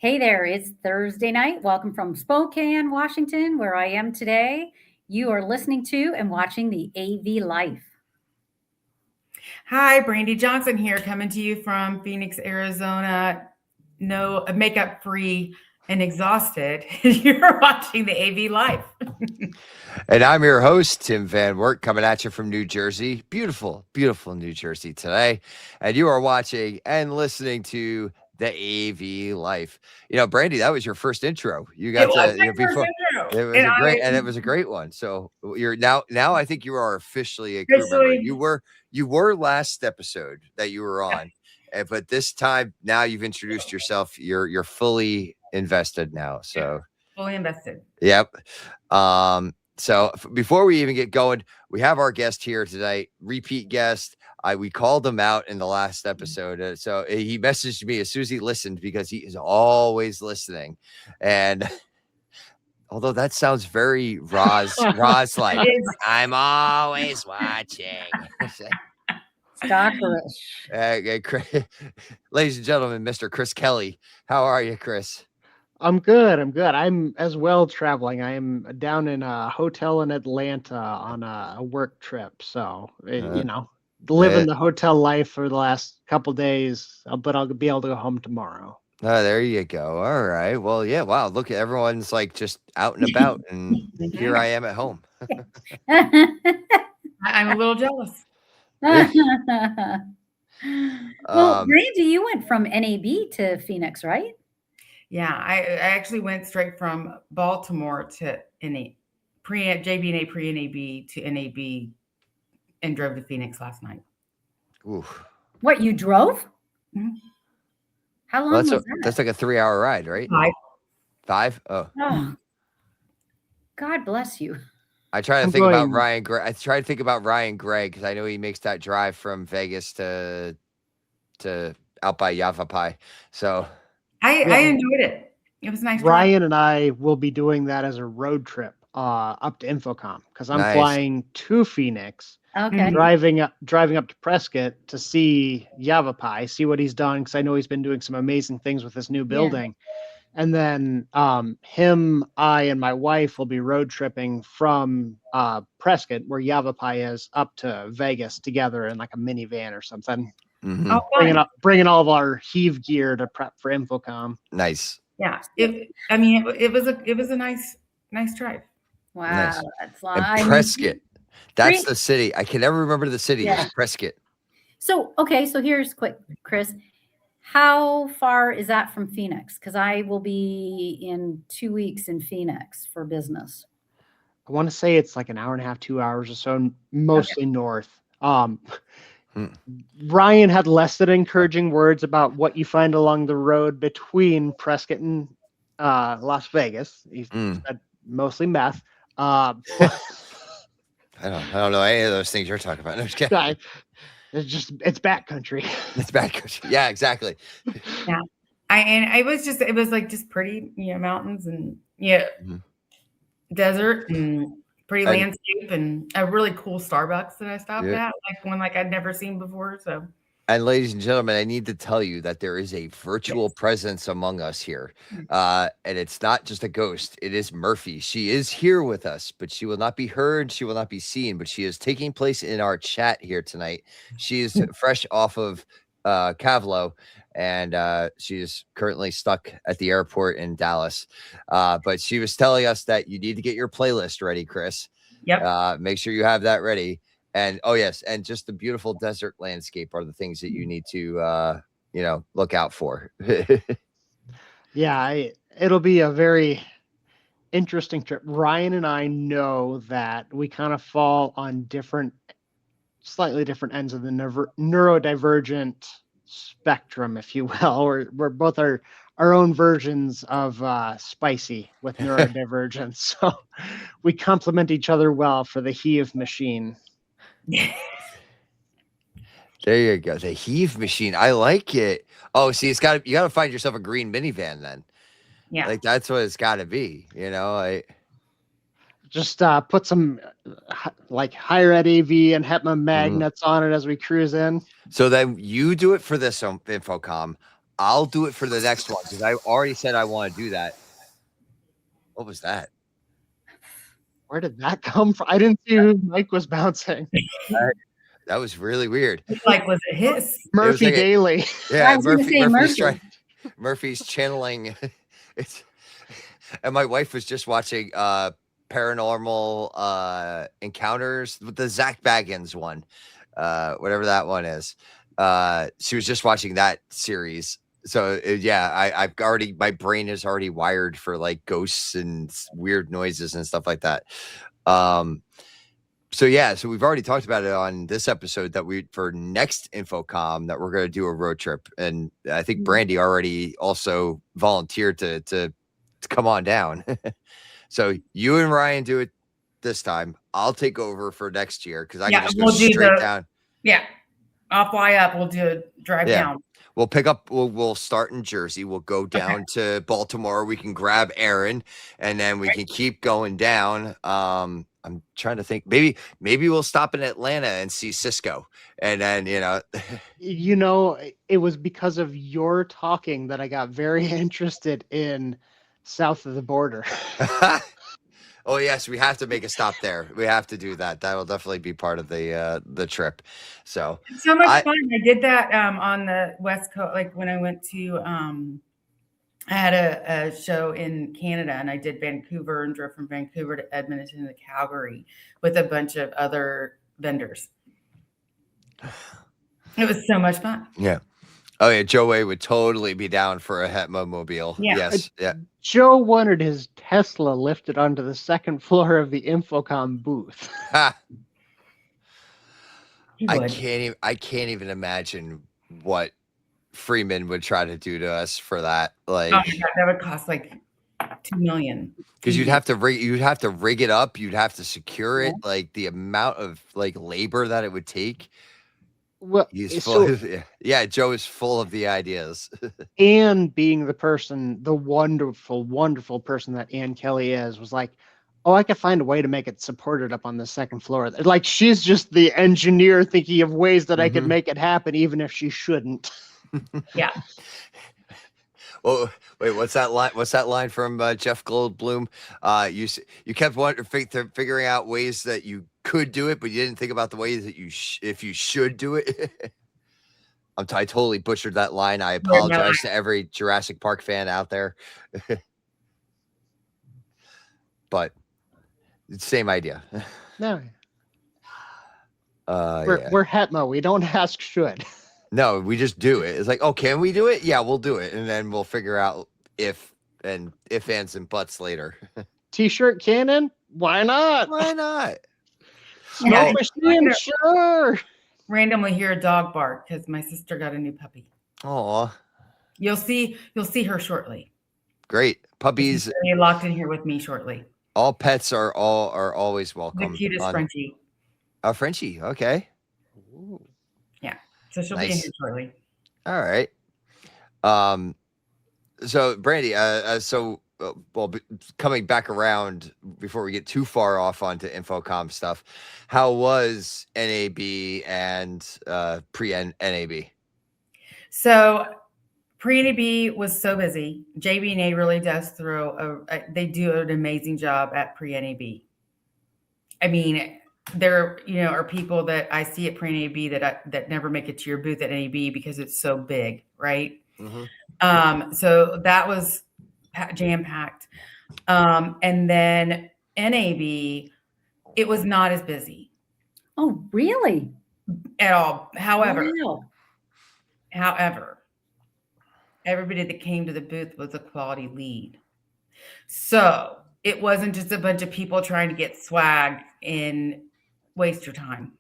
Hey there, it's Thursday night. Welcome from Spokane, Washington, where I am today. You are listening to and watching the AV Life. Hi, Brandy Johnson here, coming to you from Phoenix, Arizona. No, makeup free and exhausted. You're watching the AV Life. And I'm your host, Tim Van Woeart, coming at you from New Jersey. Beautiful, beautiful New Jersey today. And you are watching and listening to the AV Life. Brandy, that was your first intro. You got It was my before. first intro. It was it was a great one. So you're now I think you are officially a crew member. You were last episode that you were on. But this time now you've introduced yourself. You're fully invested now. So fully invested. Yep. So before we even get going, we have our guest here tonight, repeat guest. We called him out in the last episode. So he messaged me as soon as he listened because he is always listening. And although that sounds very Roz like, I'm always watching. Stalkerish. Ladies and gentlemen, Mr. Chris Kelly. How are you, Chris? I'm good. I'm as well traveling. I am down in a hotel in Atlanta on a work trip. So, living the hotel life for the last couple days, but I'll be able to go home tomorrow. Oh, there you go. All right. Well, yeah. Wow. Look, everyone's like just out and about, and here I am at home. I'm a little jealous. Well, Brandy, you went from NAB to Phoenix, right? Yeah, I actually went straight from Baltimore to JB&A pre-NAB to NAB and drove to Phoenix last night. Oof. What, you drove? Mm-hmm. How long was that? That's like a 3-hour ride, right? 5? Oh. God bless you. I try to think about Ryan Gray. I try to think about Ryan Gray because I know he makes that drive from Vegas to out by Yavapai. So I enjoyed it. It was nice. Ryan and I will be doing that as a road trip up to InfoComm because I'm flying to Phoenix. Okay. Driving up to Prescott to see Yavapai, see what he's done because I know he's been doing some amazing things with this new building. Yeah. And then him, I, and my wife will be road tripping from Prescott, where Yavapai is, up to Vegas together in like a minivan or something. Mm-hmm. Bringing all of our heave gear to prep for InfoComm. Nice. Yeah. It was a nice drive. Wow. Nice. That's and Prescott. That's the city. I can never remember the city. Yeah. It's Prescott. So here's quick, Chris. How far is that from Phoenix? Because I will be in 2 weeks in Phoenix for business. I want to say it's like an hour and a half, 2 hours or so, mostly north. Ryan had less than encouraging words about what you find along the road between Prescott and Las Vegas. He said mostly meth. I don't know any of those things you're talking about. No, it's backcountry. It's backcountry. Yeah, exactly. Yeah. It was like just pretty, mountains and desert and pretty landscape and a really cool Starbucks that I stopped at, like one like I'd never seen before. So. And ladies and gentlemen, I need to tell you that there is a virtual presence among us here. And it's not just a ghost. It is Murphy. She is here with us, but she will not be heard. She will not be seen, but she is taking place in our chat here tonight. She is fresh off of Cavalo, and she is currently stuck at the airport in Dallas. But she was telling us that you need to get your playlist ready, Chris. Yep. Make sure you have that ready. And yes, and just the beautiful desert landscape are the things that you need to look out for. Yeah, it'll be a very interesting trip. Ryan and I know that we kind of fall on slightly different ends of the neurodivergent spectrum, if you will. We're both our own versions of spicy with neurodivergence. So we complement each other well for the heave machine. There you go. The heave machine. I like it. Oh, see, you got to find yourself a green minivan then. Yeah. Like that's what it's got to be, Just put some like higher ed AV and HETMA magnets on it as we cruise in. So then you do it for this InfoComm. I'll do it for the next one because I already said I want to do that. What was that? Where did that come from? I didn't see who Mike was bouncing. That was really weird. Like, was it his? Murphy like Daley. Yeah, I was gonna say Murphy. Murphy's channeling. It's, and my wife was just watching Paranormal Encounters with the Zach Baggins one, whatever that one is. She was just watching that series. So I've already, my brain is already wired for like ghosts and weird noises and stuff like that. So we've already talked about it on this episode that for next InfoComm that we're going to do a road trip. And I think Brandy already also volunteered to come on down. So you and Ryan do it this time. I'll take over for next year because I can just go straight down. Yeah. I'll fly up. We'll do a drive down. We'll pick up. We'll start in Jersey. We'll go down to Baltimore. We can grab Aaron, and then we can keep going down. I'm trying to think. Maybe we'll stop in Atlanta and see Cisco, and then it was because of your talking that I got very interested in south of the border. Oh yes, we have to make a stop there. We have to do that. That'll definitely be part of the trip. So much fun. I did that on the West Coast, like when I went to I had a show in Canada, and I did Vancouver and drove from Vancouver to Edmonton to Calgary with a bunch of other vendors. It was so much fun. Yeah. Oh yeah, Joe A would totally be down for a HETMA mobile. Yeah. Yes. Yeah. Joe wanted his Tesla lifted onto the second floor of the InfoComm booth. I can't even imagine what Freeman would try to do to us for that. Like, oh my God, that would cost like $2 million. Because you'd have to rig it up, you'd have to secure it, like the amount of like labor that it would take. Well, he's full. Joe is full of the ideas. And being the wonderful, wonderful person that Ann Kelly is, was like, oh, I could find a way to make it supported up on the second floor. Like, she's just the engineer thinking of ways that I could make it happen, even if she shouldn't. Yeah. Oh, wait, what's that line? What's that line from Jeff Goldblum? You kept figuring out ways that you could do it, but you didn't think about the ways that if you should do it. I totally butchered that line. I apologize to every Jurassic Park fan out there. But it's the same idea. No. We're HETMA. We don't ask should. No, we just do it. It's like, oh, can we do it? Yeah, we'll do it. And then we'll figure out if, ands, and buts later. T-shirt cannon? Why not? Why not? Smoke machine? Sure. Randomly hear a dog bark because my sister got a new puppy. Aw. You'll see her shortly. Great. Puppies. You're locked in here with me shortly. All pets are always welcome. The cutest Frenchie. Oh, Frenchie. Okay. Ooh. Yeah. So she'll Nice. be in here shortly. All right. So Brandy, coming back around before we get too far off onto InfoComm stuff, how was NAB and pre-NAB? So pre-NAB was so busy. JB&A really does they do an amazing job at pre-NAB. I mean, there are people that I see at pre-NAB that never make it to your booth at NAB because it's so big, right? Mm-hmm. So that was jam-packed. And then NAB, it was not as busy. Oh, really? At all. However, Wow. everybody that came to the booth was a quality lead. So it wasn't just a bunch of people trying to get swag and waste your time.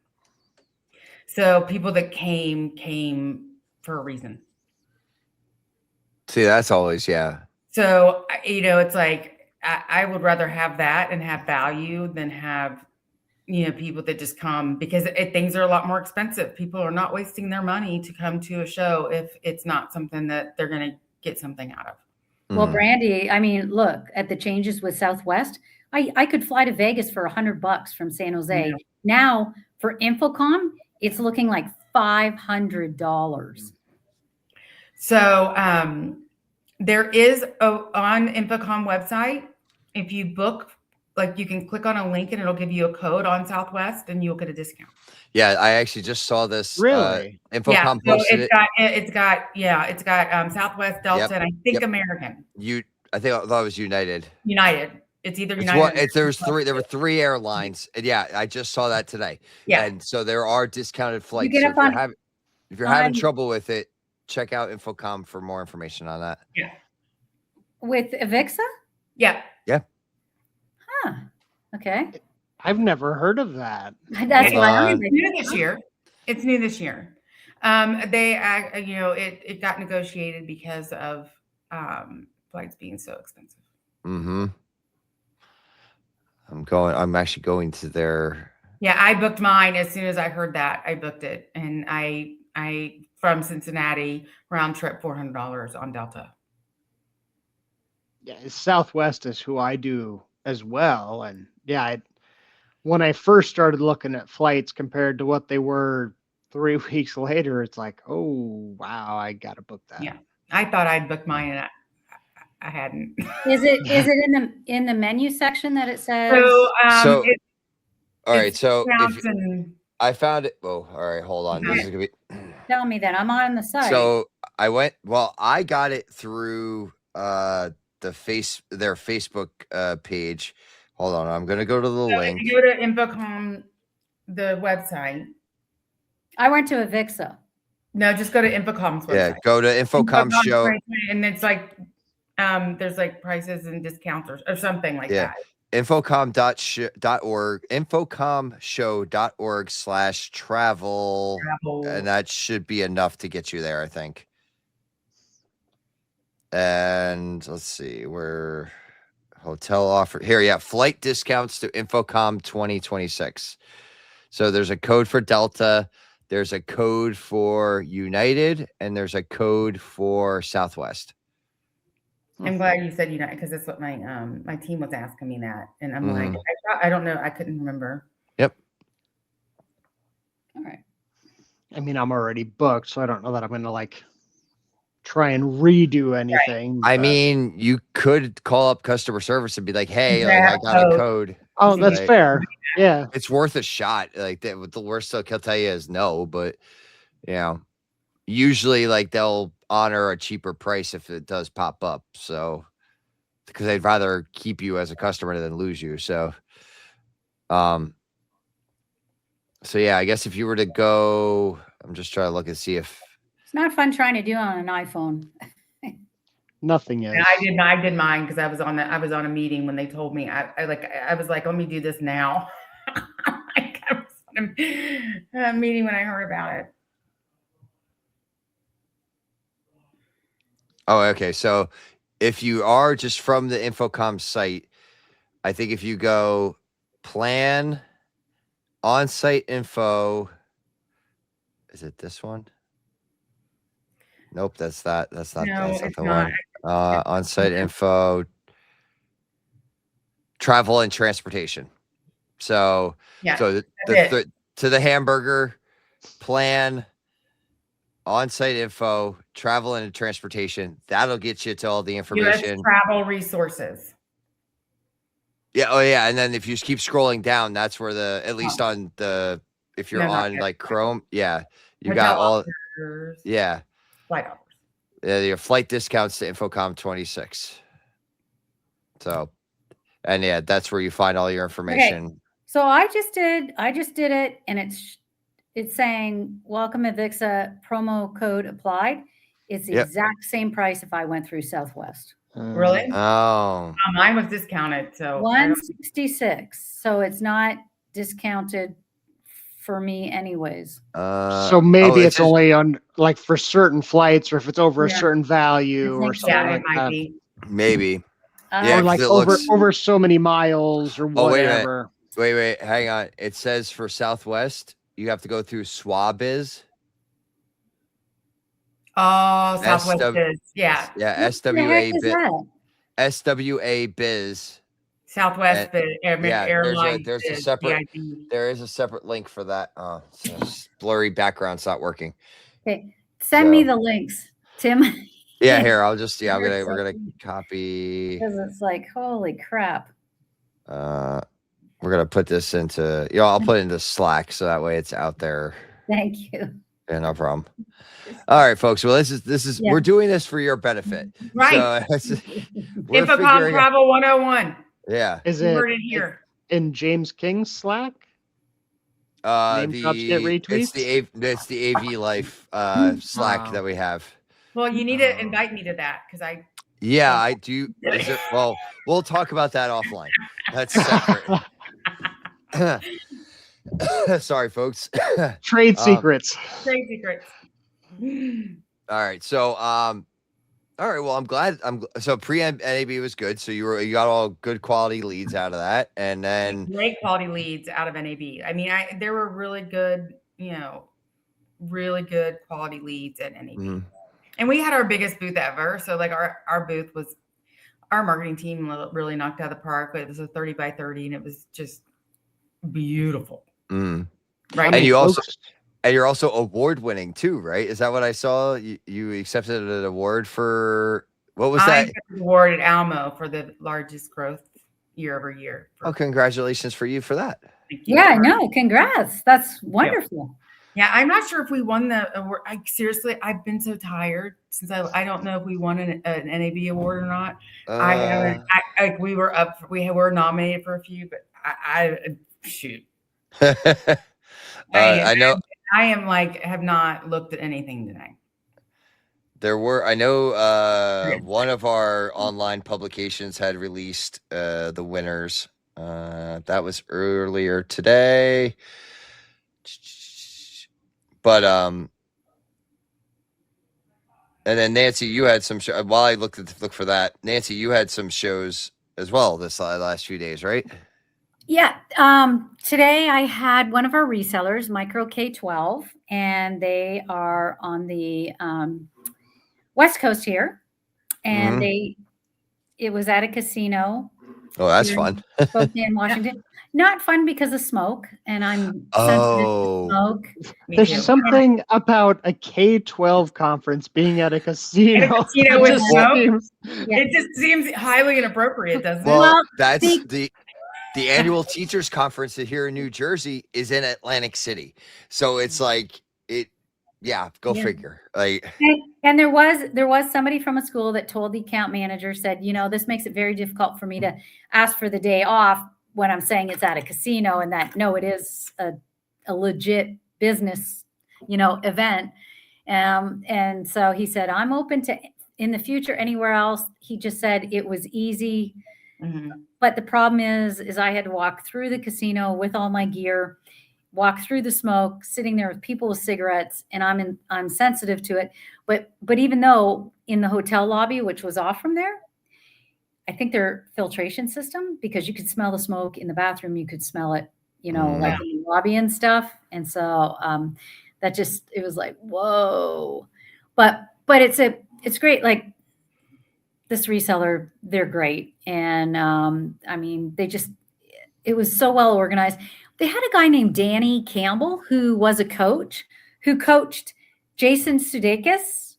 So people that came for a reason. See, that's always, yeah. So, it's like, I would rather have that and have value than have, people that just come because things are a lot more expensive. People are not wasting their money to come to a show if it's not something that they're going to get something out of. Well, Brandy, I mean, look at the changes with Southwest. I could fly to Vegas for $100 from San Jose. Yeah. Now for InfoComm, it's looking like $500. So there is on InfoComm website, if you book, like you can click on a link and it'll give you a code on Southwest and you'll get a discount. Yeah, I actually just saw this. Really? InfoComm So posted it. it's got Southwest, Delta, Yep. and I think Yep. American. I thought it was United. United. It's either It's United. one, there were three airlines, and yeah, I just saw that today. Yeah. And so there are discounted flights. get So up if you're having on- trouble with it, check out InfoComm for more information on that. Yeah. With Avixa? Yeah. Huh. Okay. I've never heard of that. That's what I It's new this year. It's new this year. It got negotiated because of flights being so expensive. Mm-hmm. I'm actually going to their. Yeah, I booked mine as soon as I heard that. I booked it, and I from Cincinnati round trip $400 on Delta. Yeah, Southwest is who I do as well, and yeah, when I first started looking at flights compared to what they were 3 weeks later, it's like, oh wow, I gotta book that. Yeah, I thought I'd booked mine, and I hadn't. Is it in the menu section that it says? So, all right, so I found it. Oh, all right, hold on. This is gonna be. Tell me then. I'm on the site. So I got it through their Facebook page. Hold on, I'm gonna go to the link. If you go to InfoComm, the website. I went to Avixa. No, just go to InfoComm's website. Yeah, go to InfoComm show. And it's like there's like prices and discounts or something like that. InfoComm.org, InfoCommshow.org/travel. And that should be enough to get you there, I think. And let's see, where hotel offer here. Yeah, flight discounts to InfoComm 2026. So there's a code for Delta, there's a code for United, and there's a code for Southwest. I'm glad you said United because that's what my my team was asking me that, and I'm like, I don't know, I couldn't remember. Yep. All right. I mean, I'm already booked, so I don't know that I'm going to like try and redo anything. I mean, you could call up customer service and be like, "Hey, I got a code." Oh, that's fair. Yeah, it's worth a shot. Like that, the worst they'll tell you is no, but usually like they'll honor a cheaper price if it does pop up. So, because they'd rather keep you as a customer than lose you. So, so yeah, I guess if you were to go, I'm just trying to look and see if It's not fun trying to do on an iPhone. nothing is. And I did mine because I was on a meeting when they told me. I was like, let me do this now. I was on a meeting when I heard about it. Oh, okay. So if you are just from the InfoComm site, I think if you go plan on-site info, is it this one? Nope, that's not No, that's not it's the not. one. On-site info, travel and transportation. So Yeah. so to the hamburger plan, on-site info, travel and transportation. That'll get you to all the information. US travel resources. Yeah. Oh, yeah. And then if you just keep scrolling down, that's where at least on the, if you're on like Chrome, yeah, you got all, yeah. Flight offers. Yeah, your flight discounts to InfoComm 26. So, and yeah, that's where you find all your information. Okay. So I just did it, and it's saying welcome Avixa, promo code applied. It's the exact same price if I went through Southwest. Really? Oh. Mine was discounted, so 166. So it's not discounted for me anyways. So maybe it's only on like for certain flights, or if it's over a certain value or something like that. Be. Maybe. Yeah, or like over so many miles or whatever. Wait, hang on. It says for Southwest, you have to go through Swabiz. Oh, Southwest Biz. Yeah. Yeah, SWA Biz. Southwest Biz. Airline. There's a separate. There is a separate link for that. Oh, blurry background's not working. Okay, send me the links. Tim. Yeah, here, I'll just, You're we're so- gonna copy. Because it's like, holy crap. We're gonna put this into, I'll put it into Slack so that way it's out there. Thank you. Yeah, no problem. All right, folks. Well, this is Yeah. we're doing this for your benefit. Right. So we're InfoComm figuring out, Travel 101. yeah. Is You it heard it here. in James King's Slack? Name drops get retweets? It's the AV Life Slack Wow. that we have. Well, you need to invite me to that because I. Yeah, I do. Is it, well, we'll talk about that offline. That's separate. Sorry, folks. Trade secrets. Trade secrets. All right. So, all right. Well, I'm glad. So pre-NAB was good. So you got all good quality leads out of that, and then Great quality leads out of NAB. I mean, there were really good, really good quality leads at NAB. And we had our biggest booth ever. So like our booth was, our marketing team really knocked out of the park, but it was a 30 by 30 and it was just beautiful. Right. And you're also award winning too, right? Is that what I saw? You accepted an award for, what was that? I accepted an award at Almo for the largest growth year over year. Oh, congratulations for you for that. Yeah, no, congrats. That's wonderful. Yeah, I'm not sure if we won the award. Seriously, I've been so tired since I don't know if we won an NAB award or not. I haven't. We were nominated for a few, but I shoot. I know. I am have not looked at anything today. I know one of our online publications had released the winners. That was earlier today. But and then Nancy, you had some while I look for that. Nancy, you had some shows as well this last few days, right? Yeah. Today I had one of our resellers, Micro K12, and they are on the West Coast here, and it was at a casino. Oh, that's fun. Spokane, Washington. Not fun because of smoke, and I'm sensitive to smoke. There's something about a K-12 conference being at a casino. With smoke. It just seems highly inappropriate, doesn't it? Well, that's the annual teachers conference here in New Jersey is in Atlantic City, so it's like it. Yeah, go figure. And there was somebody from a school that told the account manager, said, this makes it very difficult for me to ask for the day off when I'm saying it's at a casino, and that no, it is a legit business, event. And so he said, I'm open to in the future anywhere else. He just said it was easy. But the problem is I had to walk through the casino with all my gear, walk through the smoke, sitting there with people with cigarettes, and I'm sensitive to it. But even though in the hotel lobby, which was off from there, I think their filtration system, because you could smell the smoke in the bathroom, you could smell it, like in the lobby and stuff. And so it was like, whoa. But it's great. Like this reseller, they're great. And it was so well organized. They had a guy named Danny Campbell who was a coach who coached Jason Sudeikis,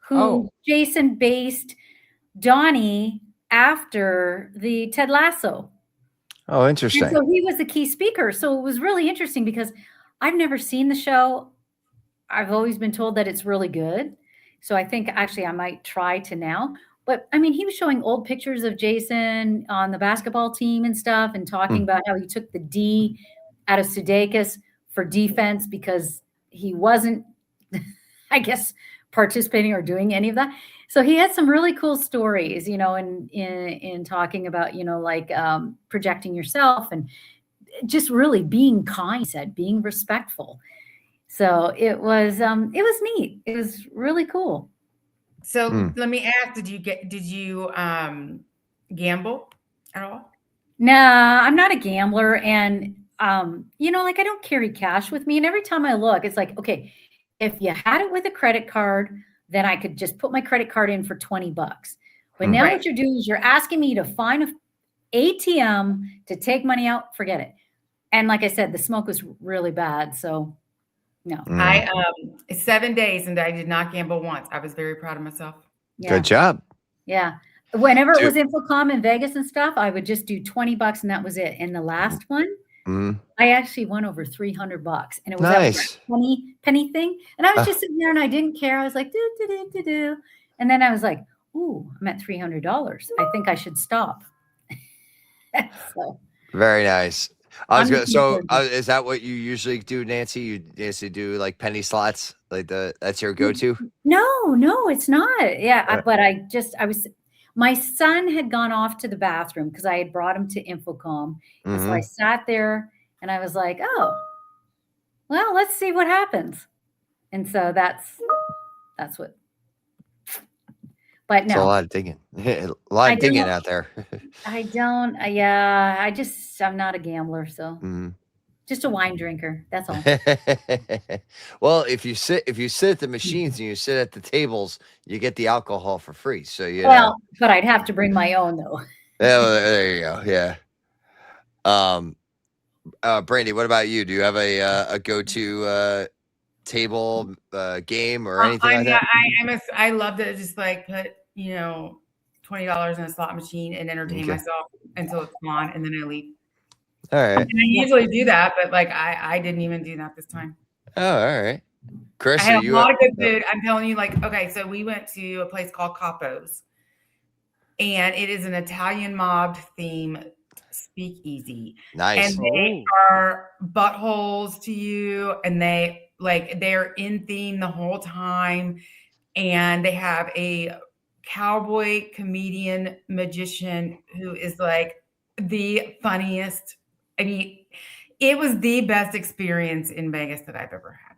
who Jason based Donnie after the Ted Lasso. Oh, interesting. And so he was the key speaker. So it was really interesting because I've never seen the show. I've always been told that it's really good. So I think actually I might try to now. But he was showing old pictures of Jason on the basketball team and stuff, and talking about how he took the D out of Sudeikis for defense because he wasn't, I guess, participating or doing any of that. So he had some really cool stories, in talking about, projecting yourself and just really being kind, being respectful. So it was neat. It was really cool. So let me ask, did you gamble at all? Nah, I'm not a gambler. And, I don't carry cash with me. And every time I look, it's like, okay, if you had it with a credit card, then I could just put my credit card in for $20. But now what you're doing is you're asking me to find an ATM to take money out. Forget it. And like I said, the smoke was really bad. So No. Mm. I 7 days and I did not gamble once. I was very proud of myself. Yeah. Good job. Yeah. Whenever it Dude. was InfoComm in Vegas and stuff, I would just do $20 and that was it. And the last one, Mm. I actually won over $300 and it was that Nice. 20 penny thing. And I was Ah. just sitting there and I didn't care. I was like, do, do, do, do, do. And then I was like, ooh, I'm at $300. I think I should stop. So Very nice. I was I'm gonna. So, looking forward is that what you usually do, Nancy? You usually do like penny slots, like that's your go-to. No, it's not. Yeah, Right. but my son had gone off to the bathroom because I had brought him to InfoComm. And so I Mhm. sat there and I was like, oh, well, let's see what happens. And so that's what, but It's a no, lot of digging. A lot I of digging don't- out there. I don't, yeah, I'm not a gambler. So Mhm. just a wine drinker. That's all. Well, if you sit at the machines and you sit at the tables, you get the alcohol for free. So you know. Well, but I'd have to bring my own though. Yeah, well, there you go. Yeah. Brandy, what about you? Do you have a go-to table game or anything like that? I love to just like put, $20 in a slot machine and entertain Okay. myself until it's gone, and then I leave. All right. And I usually do that, but like I didn't even do that this time. Oh, all right. Chris, I had are a you lot of good food. I'm telling you, like, okay, so we went to a place called Capo's, and it is an Italian mob theme speakeasy. nice? And they are buttholes to you, and they're in theme the whole time. And they have a cowboy comedian magician who is like the funniest. I mean, it was the best experience in Vegas that I've ever had.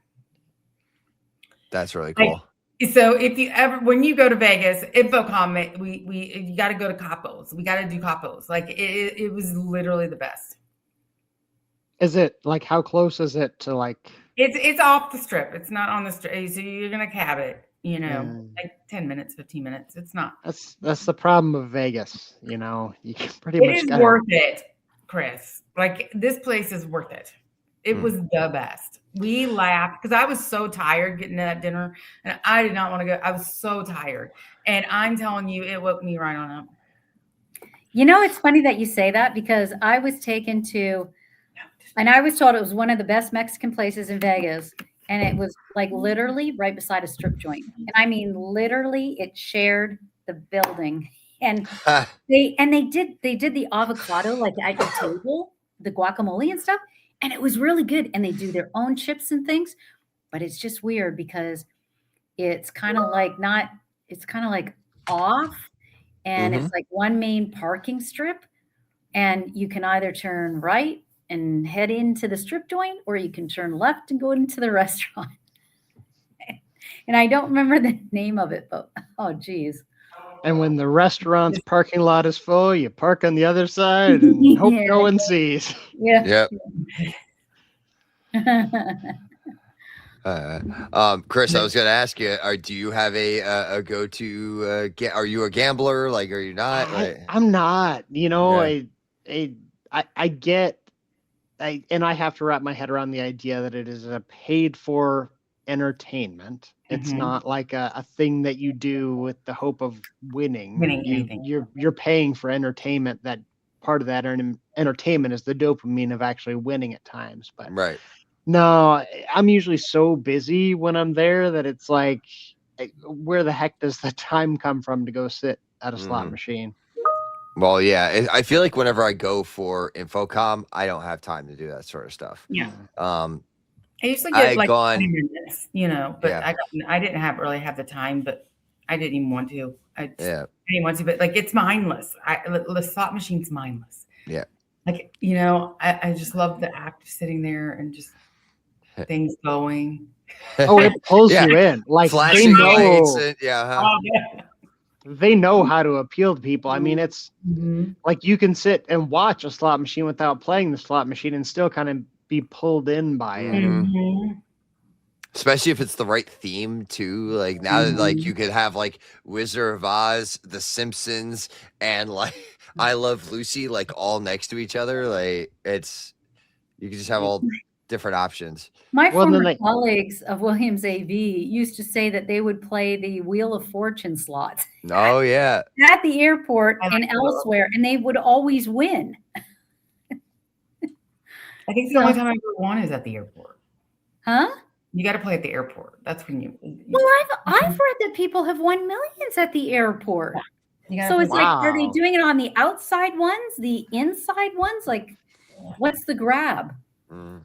That's really Like, cool. So when you go to Vegas, InfoComm, you got to go to Capo's. We got to do Capo's. Like it was literally the best. Is it like, how close is it to like? It's off the strip. It's not on the strip. So you're gonna cab it. Yeah. Like 10 minutes, 15 minutes. It's not. That's the problem of Vegas. You can pretty It much is gotta- worth it, Chris. Like this place is worth it. It was the best. We laughed because I was so tired getting to that dinner, and I did not want to go. I was so tired, and I'm telling you, it woke me right on up. It's funny that you say that because I was taken to, and I was told it was one of the best Mexican places in Vegas. And it was like literally right beside a strip joint. And I mean, literally it shared the building. And they did the avocado like at your table, the guacamole and stuff. And it was really good. And they do their own chips and things, but it's just weird because it's kind of like off. And it's like one main parking strip. And you can either turn right and head into the strip joint, or you can turn left and go into the restaurant. And I don't remember the name of it, but oh geez. And when the restaurant's parking lot is full, you park on the other side and hope no one sees. Yeah. Chris, I was going to ask you, do you have a go-to? Are you a gambler? Like, are you not? I'm not. Yeah. I have to wrap my head around the idea that it is a paid for entertainment. It's not like a thing that you do with the hope of winning. Anything. You're paying for entertainment. That part of that entertainment is the dopamine of actually winning at times. But Right. no, I'm usually so busy when I'm there that it's like, where the heck does the time come from to go sit at a slot machine? Well, yeah, I feel like whenever I go for InfoComm, I don't have time to do that sort of stuff. Yeah. I usually get like gone, 20 minutes, but yeah. I didn't really have the time, but I didn't even want to. I Yeah. didn't want to, but like it's mindless. The slot machine's mindless. Yeah. Like, I just love the act of sitting there and just things going. Oh, it pulls Yeah. you in. Like Flashing lights. they know how to appeal to people. I mean, it's Mhm. like you can sit and watch a slot machine without playing the slot machine and still kind of be pulled in by it. Mhm. Especially if it's the right theme too. Like now that like you could have like Wizard of Oz, The Simpsons, and like I Love Lucy like all next to each other. Like you can just have all different options. My Well, then former colleagues of Williams AV used to say that they would play the Wheel of Fortune slots Oh yeah. at the airport I like and the Wheel of elsewhere, and they would always win. I think the only time I ever won is at the airport. Huh? You got to play at the airport. That's when you. Well, I've read that people have won millions at the airport. You gotta So play- it's like, are they Wow. doing it on the outside ones, the inside ones? Like, what's the grab? Mm.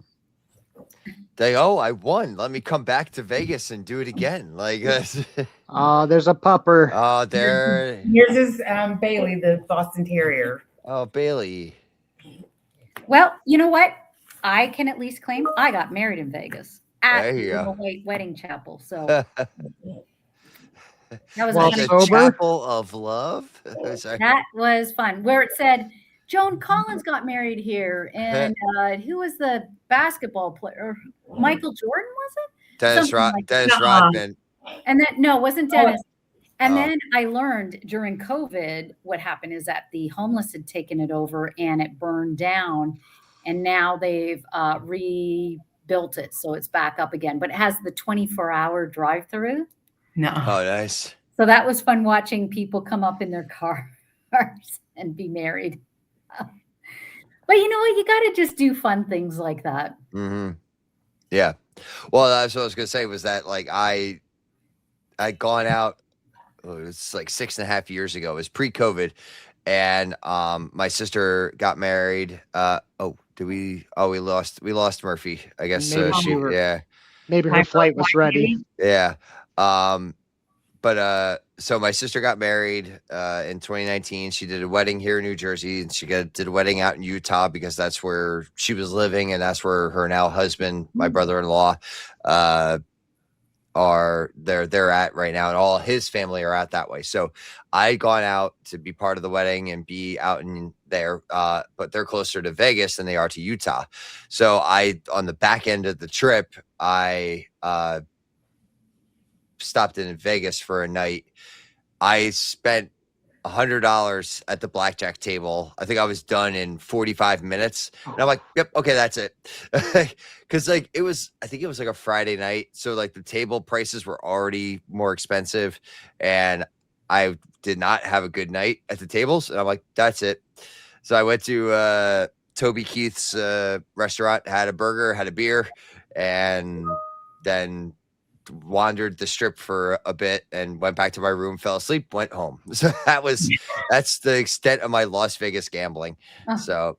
I won. Let me come back to Vegas and do it again. Like, There's a pupper. oh, there. Here's his Bailey, the Boston Terrier. Oh, Bailey. Well, you know what? I can at least claim I got married in Vegas at There the you go. Little White Wedding Chapel. So The that was Well, fun. sober? Chapel of Love. Sorry. That was fun. Where it said Joan Collins got married here, and who was the basketball player? Michael Jordan, was it? Dennis, Something like that. Dennis Rodman. And then no, it wasn't Dennis. And Oh. then I learned during COVID what happened is that the homeless had taken it over and it burned down, and now they've rebuilt it, so it's back up again. But it has the 24-hour drive-through. No. Oh, nice. So that was fun watching people come up in their cars and be married. But you know what? You got to just do fun things like that. Mm-hmm. Yeah. Well, that's what I was gonna say was that like I'd gone out. It's like 6.5 years ago. It was pre-COVID, and my sister got married. We lost Murphy. I guess Maybe she were- yeah. Maybe her flight was ready. Yeah. So my sister got married in 2019. She did a wedding here in New Jersey, and she did a wedding out in Utah because that's where she was living, and that's where her now husband, my brother-in-law, they're at right now, and all his family are at that way. So I'd gone out to be part of the wedding and be out in there, but they're closer to Vegas than they are to Utah. So on the back end of the trip, I stopped in Vegas for a night. I spent $100 at the blackjack table. I think I was done in 45 minutes. And I'm like, yep, okay, that's it. Cause like I think it was like a Friday night. So like the table prices were already more expensive, and I did not have a good night at the tables. And I'm like, that's it. So I went to Toby Keith's restaurant, had a burger, had a beer, and then wandered the strip for a bit and went back to my room, fell asleep, went home. So that's the extent of my Las Vegas gambling. Oh. So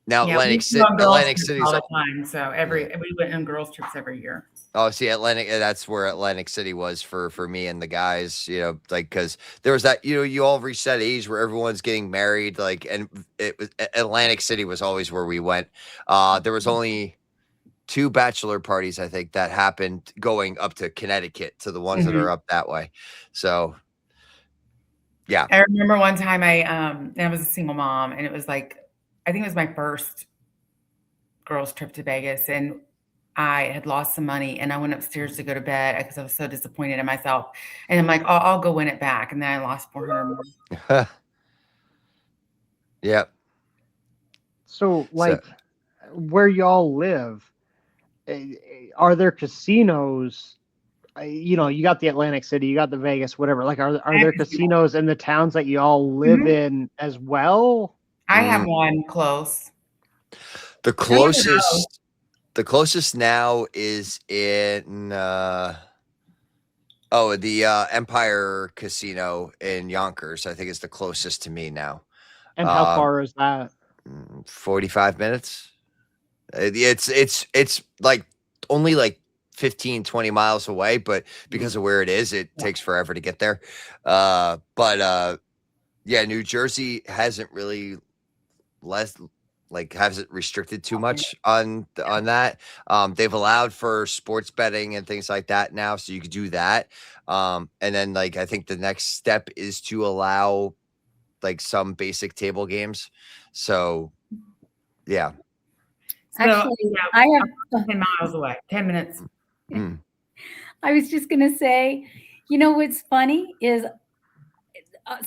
now Yeah, Atlantic we go on girls' City's trips all the time. So we went on girls' trips every year. Oh, see, that's where Atlantic City was for me and the guys, like, because there was that, you all reached that age where everyone's getting married, like, and it was Atlantic City was always where we went. There was only 2 bachelor parties, I think, that happened going up to Connecticut, to the ones that are up that way. So, yeah. I remember one time I was a single mom, and it was like, I think it was my first girls' trip to Vegas, and I had lost some money, and I went upstairs to go to bed because I was so disappointed in myself. And I'm like, I'll go win it back. And then I lost 400 more. Yep. So, like, where y'all live, are there casinos? You got the Atlantic City, you got the Vegas, whatever. Like, are there casinos in the towns that y'all live in as well? I have one close. The closest now is in the Empire Casino in Yonkers. I think is the closest to me now. And how far is that? 45 minutes. It's like only like 15, 20 miles away, but because of where it is, it takes forever to get there. But New Jersey hasn't really hasn't restricted too much on that. They've allowed for sports betting and things like that now, so you could do that. And then like I think the next step is to allow like some basic table games. So yeah. Actually, So, I have 10 miles away, 10 minutes. I was just going to say, what's funny is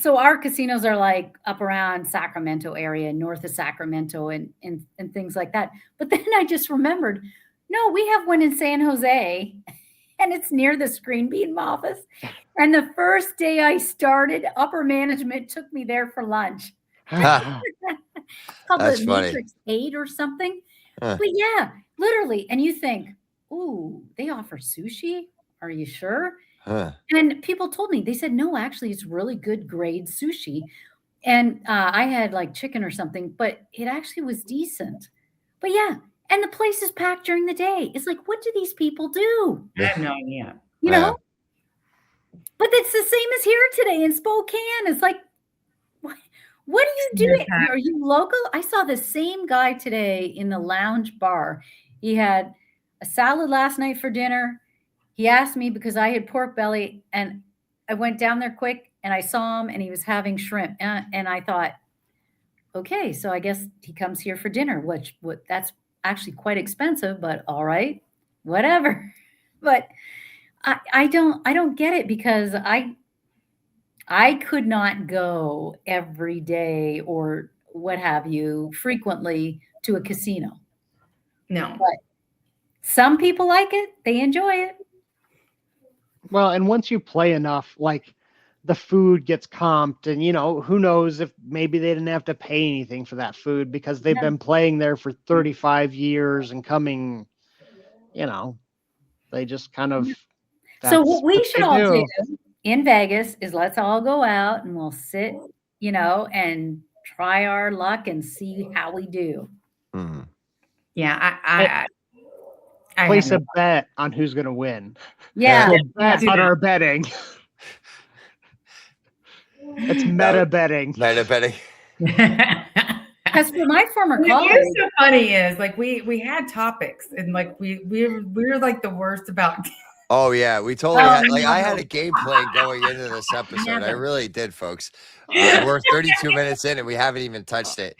so our casinos are like up around Sacramento area, north of Sacramento and things like that. But then I just remembered, no, we have one in San Jose and it's near the Screen Beam office. And the first day I started, upper management took me there for lunch. Ha, Called That's the funny. Matrix 8 or something. Huh. But yeah, literally. And you think, ooh, they offer sushi? Are you sure? huh. And people told me, they said, no, actually, it's really good grade sushi. And I had like chicken or something, but it actually was decent. But yeah, and the place is packed during the day. It's like, what do these people do? I have no idea. You Yeah. know? But it's the same as here today in Spokane. It's like, what are you doing? Are you local? I saw the same guy today in the lounge bar. He had a salad last night for dinner. He asked me because I had pork belly, and I went down there quick and I saw him and he was having shrimp. And I thought, okay, so I guess he comes here for dinner, which that's actually quite expensive, but all right, whatever. But I don't get it because I could not go every day or what have you frequently to a casino. No. But some people like it. They enjoy it. Well, and once you play enough, like the food gets comped, and who knows if maybe they didn't have to pay anything for that food because they've Yeah. been playing there for 35 years and coming, they just kind of. So what we should they all do. do in Vegas is let's all go out and we'll sit, and try our luck and see how we do. Hmm. Yeah, I Place have a bet on who's going to win. Yeah. We'll bet Yeah. on our betting. It's meta betting. Meta betting. Because for my former What's colleague, so funny is like we had topics and like we were like the worst about. Oh yeah, we totally Oh, had, like I no. had a game plan going into this episode. I Never. really did, folks. We're 32 minutes in and we haven't even touched it.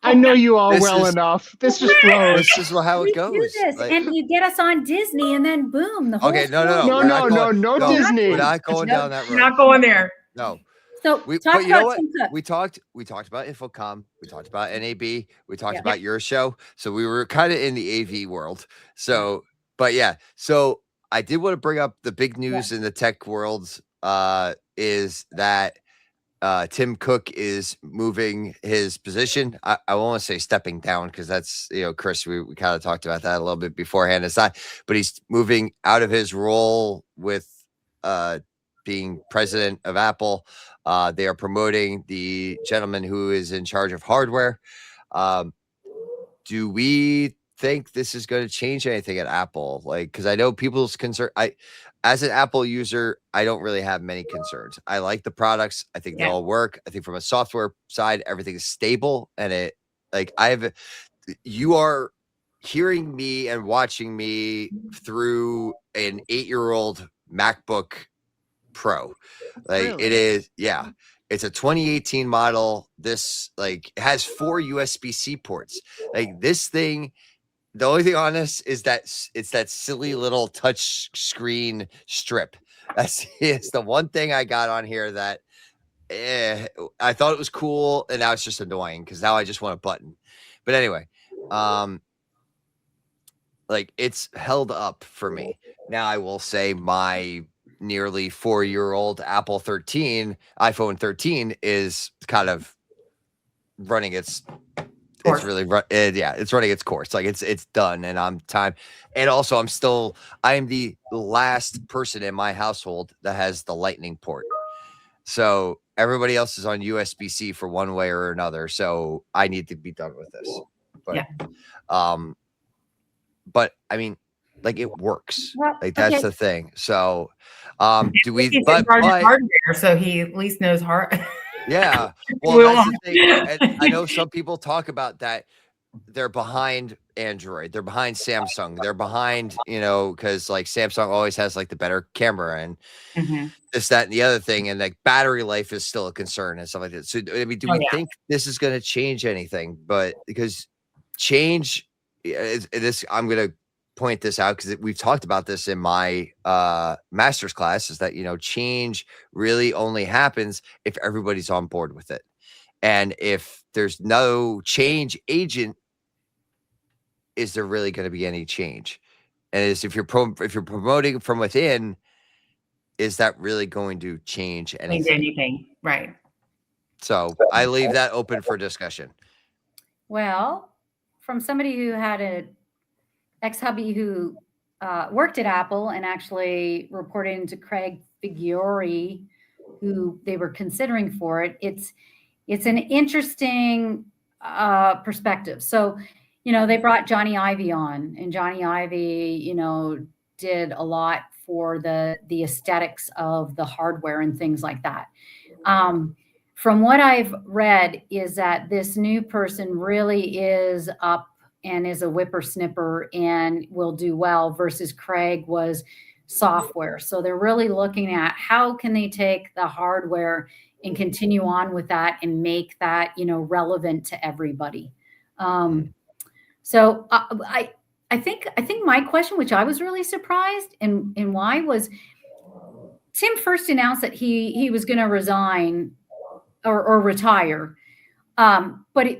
I know you all This well is- enough. This just flows. This is how we it goes. do this, Like- and you get us on Disney, and then boom, the whole okay, no, show- we're not going- no no, Disney. We're not going No, down that road. Not going there. No. So We, talk but you know about what? Tim Cook. We talked about InfoComm. We talked about NAB. We talked Yeah. about your show. So we were kind of in the AV world. So, but yeah. So I did want to bring up the big news in the tech world is that Tim Cook is moving his position. I want to say stepping down because that's, Chris, we kind of talked about that a little bit beforehand. But he's moving out of his role with being president of Apple. They are promoting the gentleman who is in charge of hardware. Do we think this is going to change anything at Apple? Like, because I know people's concern. As an Apple user, I don't really have many concerns. I like the products. I think they all work. I think from a software side, everything is stable. And you are hearing me and watching me through an 8-year-old MacBook Pro. Like Really? it is, yeah. It's a 2018 model. This has 4 USB-C ports. Like this thing, the only thing on this is that it's that silly little touch screen strip. It's the one thing I got on here that I thought it was cool, and now it's just annoying because now I just want a button. But anyway, it's held up for me. Now I will say my nearly 4-year-old iPhone 13 is kind of running its Course. it's running its course. Like it's done, and I'm time. And also I am the last person in my household that has the lightning port. So everybody else is on USB-C for one way or another. So I need to be done with this. But I mean, it works. Well, That's okay. the thing. So do we He's but in charge of hardware, so he at least knows hard. yeah. Well, that's the thing. And I know some people talk about that they're behind Android, they're behind Samsung, they're behind, because Samsung always has the better camera and this, that, and the other thing, and battery life is still a concern and stuff like that. So I mean, do we think this is going to change anything? But because change is this, I'm gonna point this out because we've talked about this in my master's class, is that, you know, change really only happens if everybody's on board with it. And if there's no change agent, is there really going to be any change? And if you're promoting from within, is that really going to change anything? Right. So I leave that open for discussion. Well, from somebody who had an ex-hubby who worked at Apple and actually reported into Craig Figuiore, who they were considering for it, it's an interesting perspective. So, you know, they brought Johnny Ive on, and Johnny Ive, you know, did a lot for the aesthetics of the hardware and things like that. From what I've read is that this new person really is up and is a whippersnipper and will do well, versus Craig was software. So they're really looking at how can they take the hardware and continue on with that and make that, you know, relevant to everybody. So I think my question, which I was really surprised and why, was Tim first announced that he was going to resign or retire, but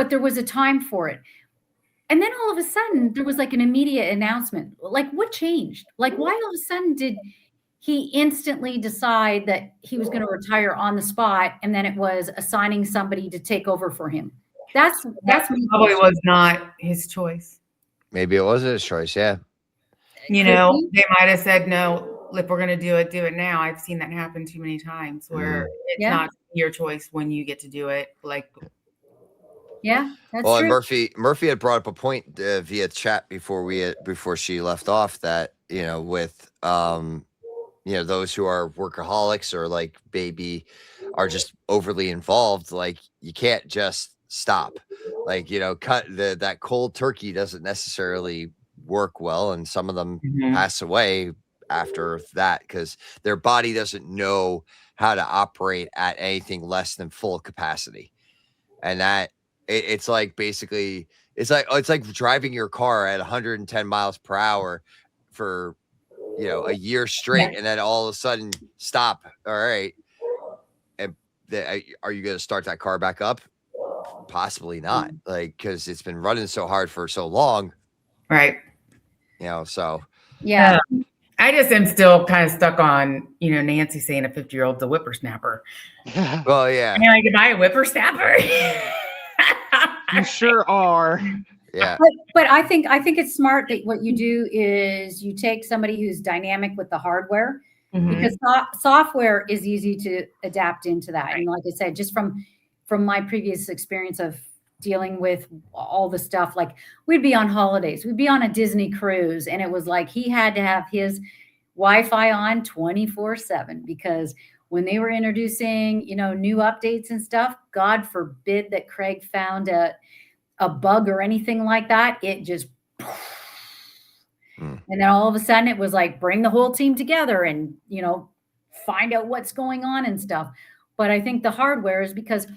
there was a time for it, and then all of a sudden there was like an immediate announcement. Like, what changed? Like, why all of a sudden did he instantly decide that he was going to retire on the spot, and then it was assigning somebody to take over for him? That probably was not his choice. Maybe it wasn't his choice. Yeah. You know, they might have said, no, if we're going to do it now. I've seen that happen too many times where it's not your choice when you get to do it. Like, yeah, that's well, true. And Murphy had brought up a point via chat before she left off, that, you know, with, you know, those who are workaholics or like baby are just overly involved. Like, you can't just stop, like, you know, that cold turkey doesn't necessarily work well. And some of them pass away after that because their body doesn't know how to operate at anything less than full capacity. And that it's like, basically, it's like driving your car at 110 miles per hour for, you know, a year straight, and then all of a sudden stop. All right. And are you going to start that car back up? Possibly not, like, because it's been running so hard for so long. Right. You know, so. Yeah. I just am still kind of stuck on, you know, Nancy saying a 50-year-old's a whippersnapper. Well, yeah. I mean, like, am I a whippersnapper? You sure are. Yeah. But I think it's smart that what you do is you take somebody who's dynamic with the hardware, because software is easy to adapt into that. And like I said, just from my previous experience of dealing with all the stuff, like, we'd be on holidays, we'd be on a Disney cruise, and it was like he had to have his Wi-Fi on 24/7, because when they were introducing, you know, new updates and stuff, God forbid that Craig found a bug or anything like that, it just, and then all of a sudden it was like, bring the whole team together and, you know, find out what's going on and stuff. But I think the hardware is because,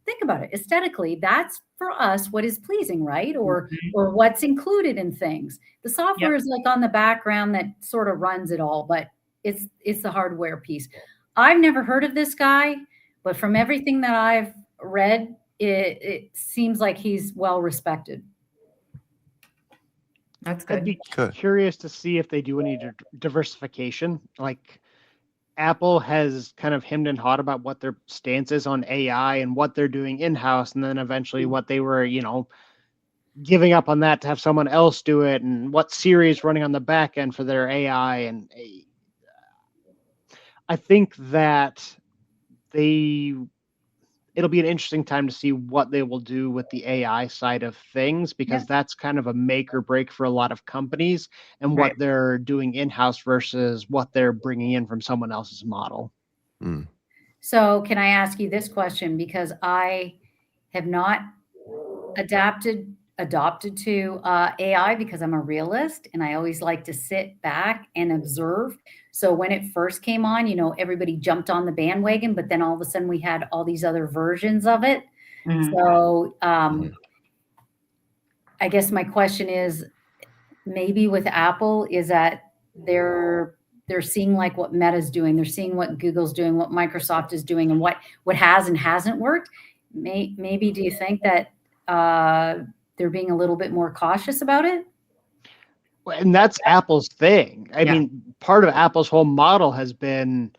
think about it, aesthetically, that's for us what is pleasing, right? Or what's included in things. The software is like on the background that sort of runs it all, but it's the hardware piece. I've never heard of this guy, but from everything that I've read, it seems like he's well respected. That's good. I'd be curious to see if they do any diversification. Like, Apple has kind of hemmed and hawed about what their stance is on AI and what they're doing in-house, and then eventually what they were, you know, giving up on that to have someone else do it, and what Siri is running on the back end for their AI. And I think that it'll be an interesting time to see what they will do with the AI side of things, because that's kind of a make or break for a lot of companies, and what they're doing in-house versus what they're bringing in from someone else's model. So can I ask you this question? Because I have not adopted to AI, because I'm a realist and I always like to sit back and observe. So when it first came on, you know, everybody jumped on the bandwagon, but then all of a sudden we had all these other versions of it. So I guess my question is, maybe with Apple is that they're seeing like what Meta's doing, they're seeing what Google's doing, what Microsoft is doing, and what has and hasn't worked. Maybe do you think that they're being a little bit more cautious about it? And that's Apple's thing. I Yeah. mean, part of Apple's whole model has been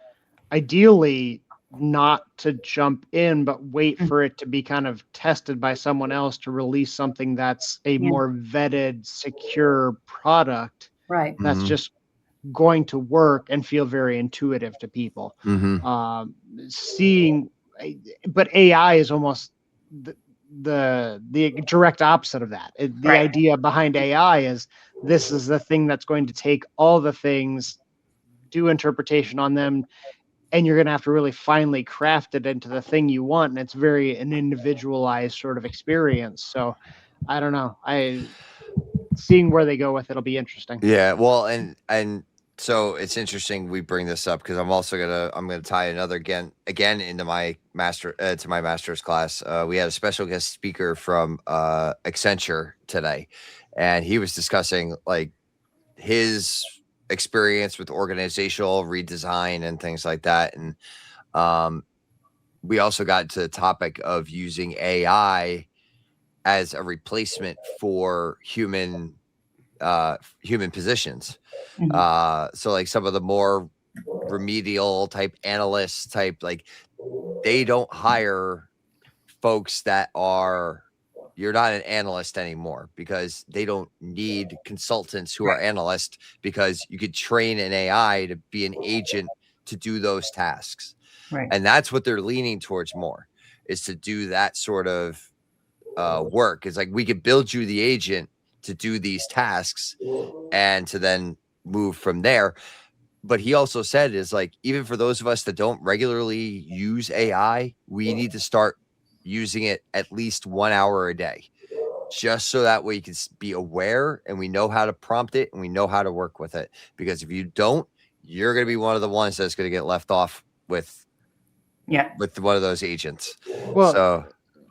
ideally not to jump in, but wait for it to be kind of tested by someone else to release something that's a Yeah. more vetted, secure product Right. that's Mhm. just going to work and feel very intuitive to people. Mhm. But AI is almost the direct opposite of that. The Right. idea behind AI is this is the thing that's going to take all the things, do interpretation on them, and you're going to have to really finely craft it into the thing you want. And it's very an individualized sort of experience. So I don't know. Seeing where they go with it'll be interesting. Yeah, well, and so it's interesting we bring this up because I'm gonna tie another again into my master's class. We had a special guest speaker from Accenture today, and he was discussing like his experience with organizational redesign and things like that, and we also got to the topic of using AI as a replacement for human positions. So like some of the more remedial type analysts type, like they don't hire folks that are, you're not an analyst anymore because they don't need consultants who are analysts because you could train an AI to be an agent to do those tasks. Right. And that's what they're leaning towards more, is to do that sort of work. It's like we could build you the agent to do these tasks and to then move from there. But he also said is like, even for those of us that don't regularly use AI, we need to start using it at least 1 hour a day, just so that way you can be aware and we know how to prompt it and we know how to work with it. Because if you don't, you're going to be one of the ones that's going to get left off with one of those agents. Well, So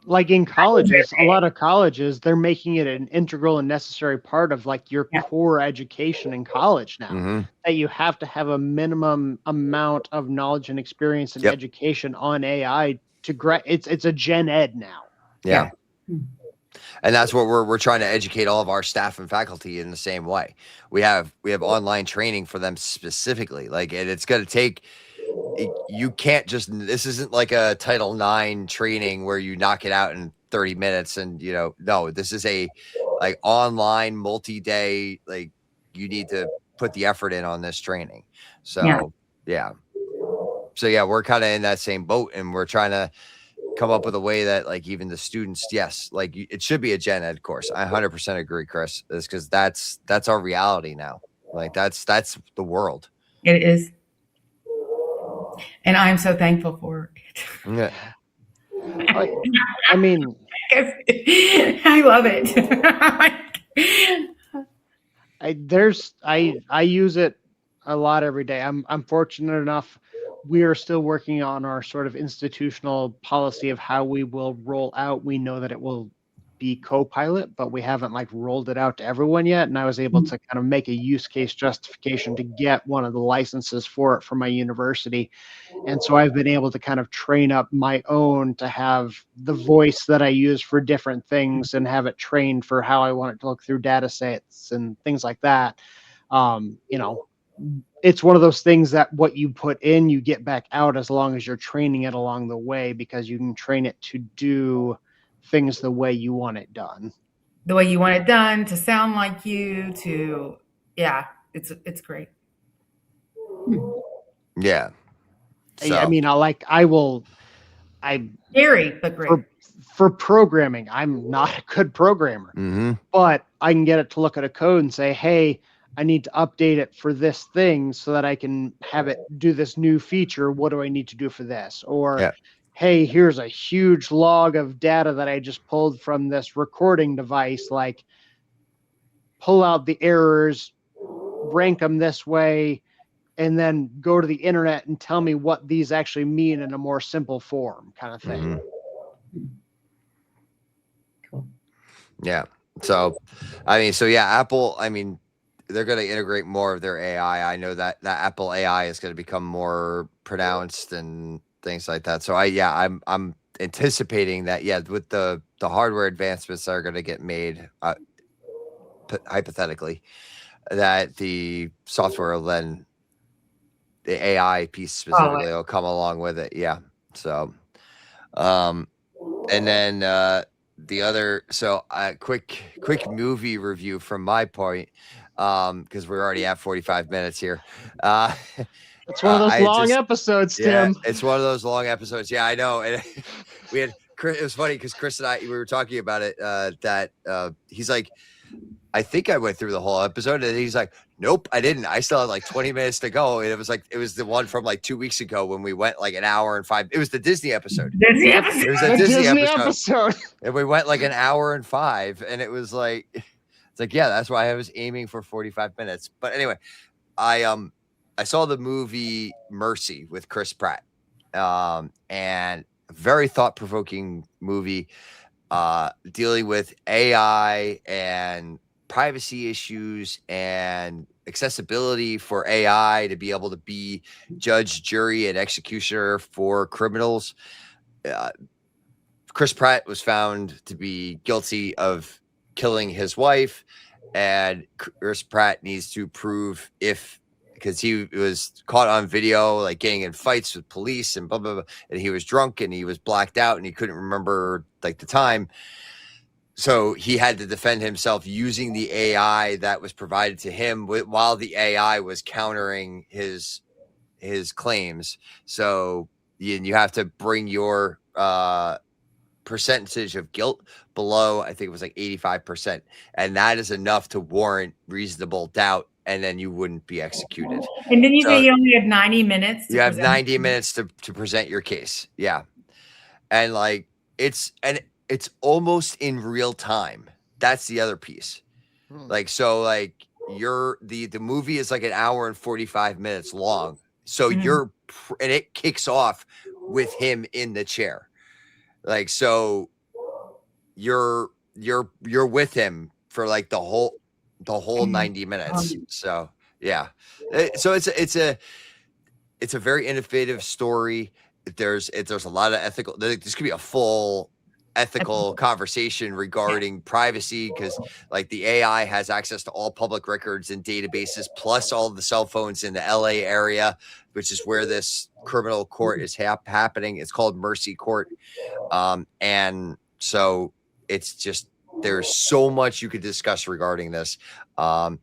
like in colleges, a lot of colleges, they're making it an integral and necessary part of like your core education in college now, that you have to have a minimum amount of knowledge and experience and education on AI to it's a gen ed now. Yeah. And that's what we're trying to educate all of our staff and faculty in the same way. We have online training for them specifically. Like, and it's going to take, you can't just, this isn't like a Title IX training where you knock it out in 30 minutes and, no, this is a like online multi-day, like you need to put the effort in on this training. So, yeah. So yeah, we're kind of in that same boat and we're trying to come up with a way that like even the students, yes, like it should be a gen ed course. I 100% agree, Chris, is because that's our reality now. Like that's the world. It is. And I'm so thankful for it. Yeah. I mean, I love it. I use it a lot every day. I'm fortunate enough. We are still working on our sort of institutional policy of how we will roll out. We know that it will be Copilot, but we haven't like rolled it out to everyone yet. And I was able to kind of make a use case justification to get one of the licenses for it from my university. And so I've been able to kind of train up my own to have the voice that I use for different things and have it trained for how I want it to look through data sets and things like that. It's one of those things that what you put in, you get back out as long as you're training it along the way, because you can train it to do things the way you want it done. The way you want it done, to sound like you, it's great. Yeah. So. I mean, Scary, but great. For programming, I'm not a good programmer, but I can get it to look at a code and say, hey, I need to update it for this thing so that I can have it do this new feature. What do I need to do for this? Or, hey, here's a huge log of data that I just pulled from this recording device. Like, pull out the errors, rank them this way, and then go to the internet and tell me what these actually mean in a more simple form, kind of thing. Cool. Yeah. So, Apple, they're going to integrate more of their AI. I know that Apple AI is going to become more pronounced and things like that. So I'm anticipating that, with the hardware advancements that are going to get made, hypothetically, that the software will then, the AI piece specifically will come along with it. Yeah. So, and then the other, so quick movie review from my point, because we're already at 45 minutes here. It's one of those long episodes, Tim. It's one of those long episodes. Yeah, I know. And we had Chris, it was funny because Chris and I, we were talking about it, that he's like, I think I went through the whole episode, and he's like, nope, I didn't. I still had like 20 minutes to go. And it was the one from like 2 weeks ago when we went like an hour and 5. It was the Disney episode. It was a Disney episode. And we went like an hour and 5, and it was like, it's like, yeah, that's why I was aiming for 45 minutes. But anyway, I saw the movie Mercy with Chris Pratt, and very thought-provoking movie, dealing with AI and privacy issues and accessibility for AI to be able to be judge, jury, and executioner for criminals. Chris Pratt was found to be guilty of killing his wife, and Chris Pratt needs to prove because he was caught on video, like getting in fights with police and blah, blah, blah. And he was drunk and he was blacked out and he couldn't remember like the time. So he had to defend himself using the AI that was provided to him while the AI was countering his claims. So you have to bring your percentage of guilt below, I think it was like 85%. And that is enough to warrant reasonable doubt. And then you wouldn't be executed. And then you say you only have 90 minutes. You have 90 minutes to present your case. Yeah. And like, it's almost in real time. That's the other piece. Like, so like the movie is like an hour and 45 minutes long. So and it kicks off with him in the chair. Like, so you're with him for like the whole 90 minutes. So yeah. So it's a very innovative story. There's a lot of ethical, this could be a full ethical conversation regarding privacy, because like the AI has access to all public records and databases, plus all the cell phones in the LA area, which is where this criminal court is happening. It's called Mercy Court. And so it's just, there's so much you could discuss regarding this. I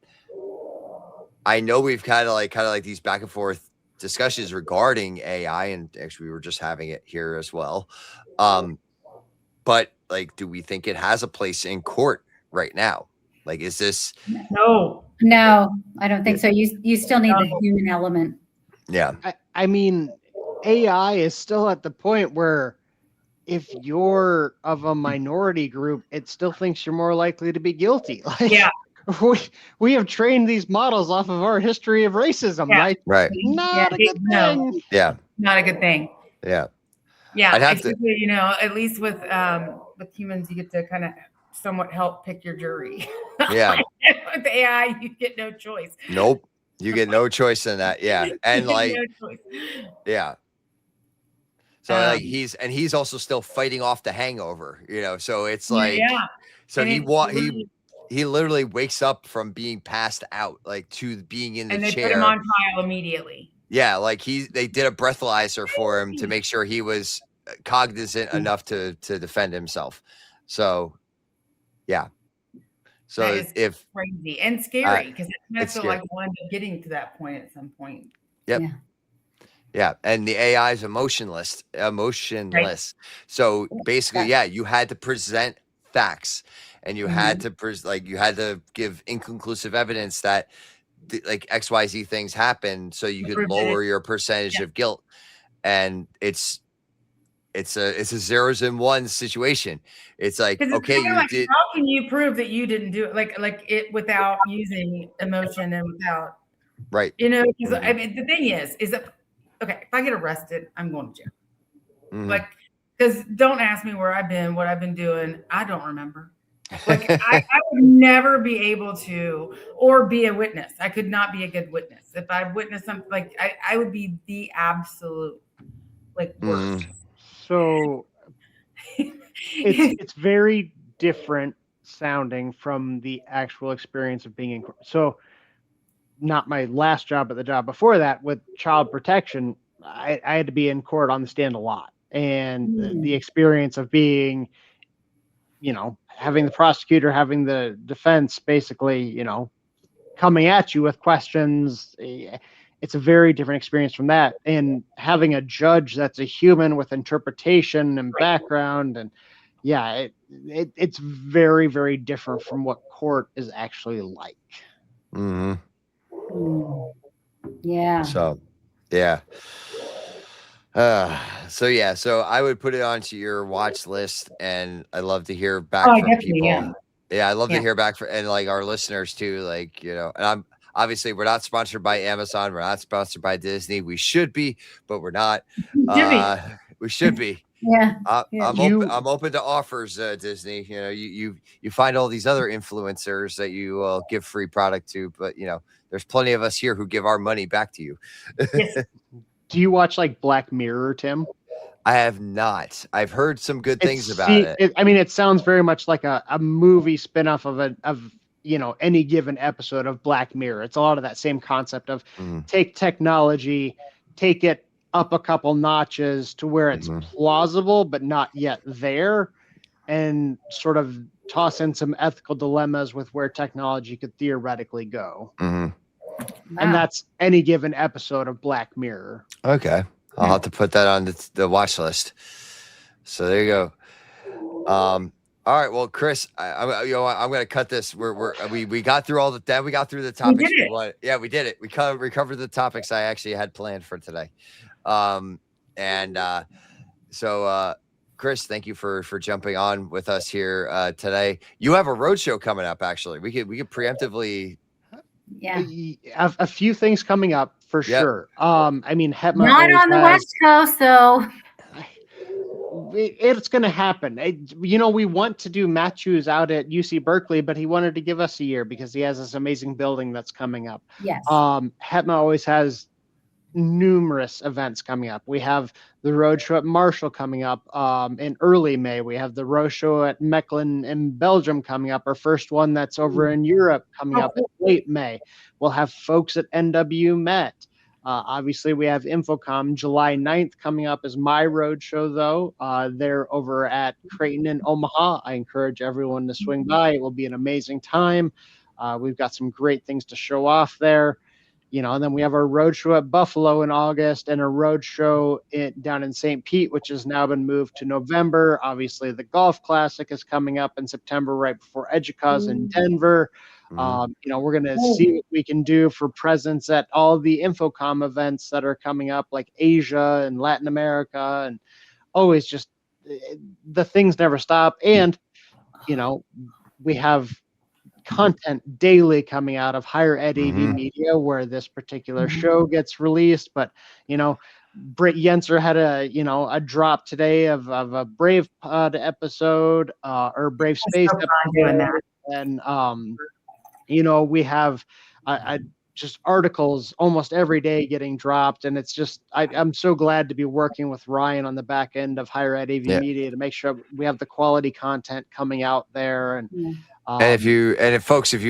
know we've kind of like these back and forth discussions regarding AI, and actually we were just having it here as well. But like, do we think it has a place in court right now? Like, is this? No, I don't think so. You still need the human element. Yeah. I mean, AI is still at the point where if you're of a minority group, it still thinks you're more likely to be guilty. Like, yeah. We have trained these models off of our history of racism, right? Right. Not a good thing. Yeah. Not a good thing. Yeah. Yeah. I'd have to, you know, at least with humans, you get to kind of somewhat help pick your jury. Yeah. With AI, you get no choice. Nope. You get no choice in that. Yeah. And like, no yeah. So like he's also still fighting off the hangover, you know? So it's like, so and he literally wakes up from being passed out, like to being in the chair. And they put him on trial immediately. Yeah. Like they did a breathalyzer for him to make sure he was cognizant enough to defend himself. So, yeah. So if crazy and scary, because I feel like we'll end up getting to that point at some point. Yep. Yeah. And the AI is emotionless. Right. So basically, you had to present facts, and you had to you had to give inconclusive evidence that like XYZ things happened, so you could lower your percentage of guilt. And it's a zeros and ones situation. It's like, okay, you did. How can you prove that you didn't do it? Like it without using emotion and without, right? You know, because I mean, the thing is that okay, if I get arrested, I'm going to jail. Like, because don't ask me where I've been, what I've been doing. I don't remember. Like I would never be able to, or be a witness. I could not be a good witness. If I witnessed something, like I would be the absolute like worst. So it's very different sounding from the actual experience of being in court. So not my last job, but the job before that with child protection, I had to be in court on the stand a lot. And the experience of being, having the prosecutor, having the defense basically, coming at you with questions. It's a very different experience from that. And having a judge that's a human with interpretation and background. And yeah, it's very, very different from what court is actually like. Mm-hmm. Yeah. So, yeah. So I would put it onto your watch list, and I'd love to hear back from definitely, people. Yeah, I'd love to Yeah. hear back and like our listeners too. Like, and I'm obviously we're not sponsored by Amazon, we're not sponsored by Disney. We should be, but we're not. We should be. Yeah. I'm open to offers, Disney. You find all these other influencers that you give free product to, but there's plenty of us here who give our money back to you. Yes. Do you watch like Black Mirror, Tim? I have not. I've heard some good things about it. I mean, it sounds very much like a movie spinoff of any given episode of Black Mirror. It's a lot of that same concept of take technology, take it up a couple notches to where it's plausible but not yet there, and sort of toss in some ethical dilemmas with where technology could theoretically go. And that's any given episode of Black Mirror. Okay. I'll have to put that on the watch list. So there you go. All right. Well, Chris, I'm going to cut this. We got through all that. We got through the topics. Yeah, we did it. We covered the topics I actually had planned for today. So Chris, thank you for jumping on with us here today. You have a roadshow coming up. Actually, we could preemptively. Yeah. A few things coming up for sure. I mean, HETMA not on the West Coast, though. It's going to happen. We want to do Matthews out at UC Berkeley, but he wanted to give us a year because he has this amazing building that's coming up. Yes. HETMA always has numerous events coming up. We have the roadshow at Marshall coming up in early May. We have the roadshow at Mechelen in Belgium coming up. Our first one that's over in Europe coming up in late May. We'll have folks at NW Met. Obviously, we have InfoComm July 9th coming up as my roadshow, though. They're over at Creighton in Omaha. I encourage everyone to swing by. It will be an amazing time. We've got some great things to show off there. And then we have our roadshow at Buffalo in August and a roadshow down in St. Pete, which has now been moved to November. Obviously, the Golf Classic is coming up in September, right before EDUCAUSE in Denver. We're going to see what we can do for presence at all the InfoComm events that are coming up, like Asia and Latin America, and always just the things never stop. And, we have content daily coming out of Higher Ed AV Media, where this particular show gets released. But Britt Yenser had a drop today of a Brave Pod episode or Brave Space episode, and we have just articles almost every day getting dropped, and it's just I'm so glad to be working with Ryan on the back end of Higher Ed AV Media to make sure we have the quality content coming out there. And if you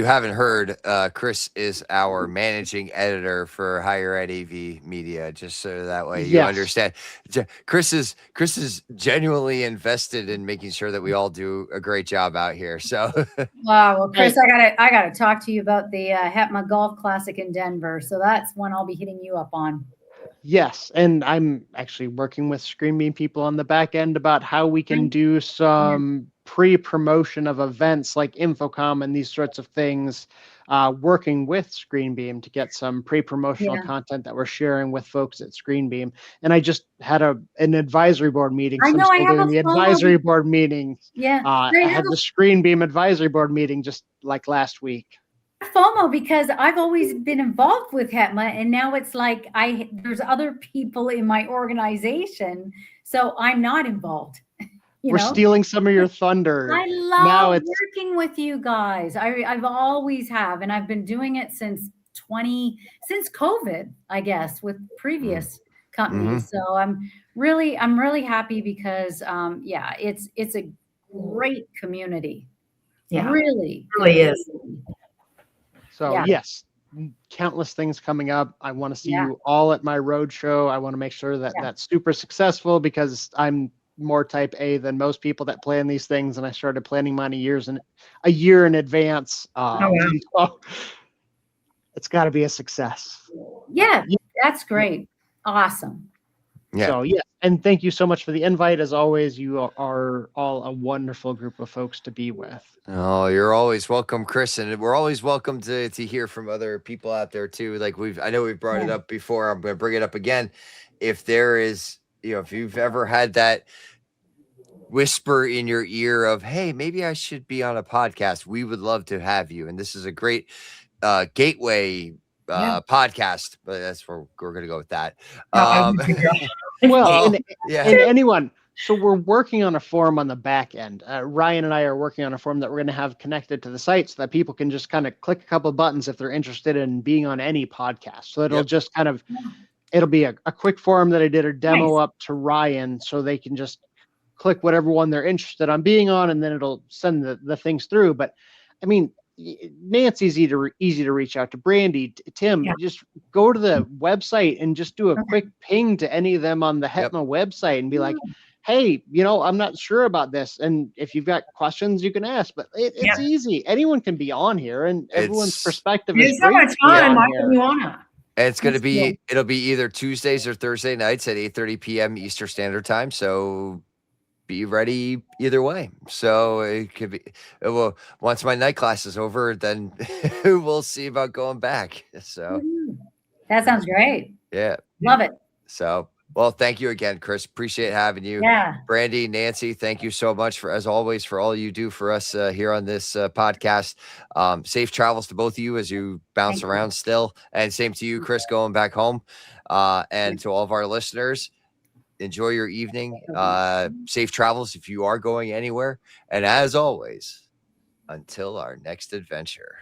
haven't heard, Chris is our managing editor for Higher Ed AV Media, just so that way you understand. Chris is genuinely invested in making sure that we all do a great job out here. So wow, well, Chris, I gotta talk to you about the HETMA Golf Classic in Denver. So that's one I'll be hitting you up on. Yes, and I'm actually working with ScreenBeam people on the back end about how we can do some pre-promotion of events like InfoComm and these sorts of things, working with ScreenBeam to get some pre-promotional content that we're sharing with folks at ScreenBeam. And I just had an advisory board meeting. I know, I have the advisory board meeting. Yeah, I had the ScreenBeam advisory board meeting just like last week. FOMO because I've always been involved with HETMA, and now it's like there's other people in my organization, so I'm not involved. you We're know, stealing some of your thunder. I Now love it's working with you guys. I've always have, and I've been doing it since COVID, I guess, with previous companies. So I'm really happy because yeah, it's a great community. Yeah, Really, it really good is. community. so Yeah. yes, countless things coming up. I want to see Yeah. you all at my road show. I want to make sure that Yeah. that's super successful because I'm more type A than most people that plan these things, and I started planning mine a year in advance. wow. So it's got to be a success. Yeah, that's great. Awesome. Yeah. So yeah, and thank you so much for the invite. As always, you are all a wonderful group of folks to be with. Oh, you're always welcome, Chris, and we're always welcome to hear from other people out there too. Like I know we've brought it up before. I'm going to bring it up again. If there is, if you've ever had that whisper in your ear of, hey, maybe I should be on a podcast, we would love to have you. And this is a great gateway podcast, but that's where we're going to go with that. Well, yeah. And anyone, so we're working on a form on the back end. Ryan and I are working on a form that we're going to have connected to the site so that people can just kind of click a couple of buttons if they're interested in being on any podcast. So it'll just kind of, it'll be a quick form that I did a demo up to Ryan so they can just click whatever one they're interested on being on, and then it'll send the things through. But I mean, Nancy's easy to reach out to. Brandy, Tim, just go to the website and just do a quick ping to any of them on the HETMA website and be like, hey, I'm not sure about this. And if you've got questions, you can ask, but it's easy. Anyone can be on here, and everyone's perspective is so great. much fun. Why would you wanna? And it's going to be, it'll be either Tuesdays or Thursday nights at 8:30 p.m. Eastern Standard Time. So be ready either way. So it could be, well, once my night class is over, then we'll see about going back. So that sounds great. Yeah. Love it. So, well, thank you again, Chris. Appreciate having you. Yeah. Brandy, Nancy, thank you so much as always, for all you do for us here on this podcast. Safe travels to both of you as you bounce around still. And same to you, Chris, going back home. And to all of our listeners, enjoy your evening. Safe travels if you are going anywhere. And as always, until our next adventure.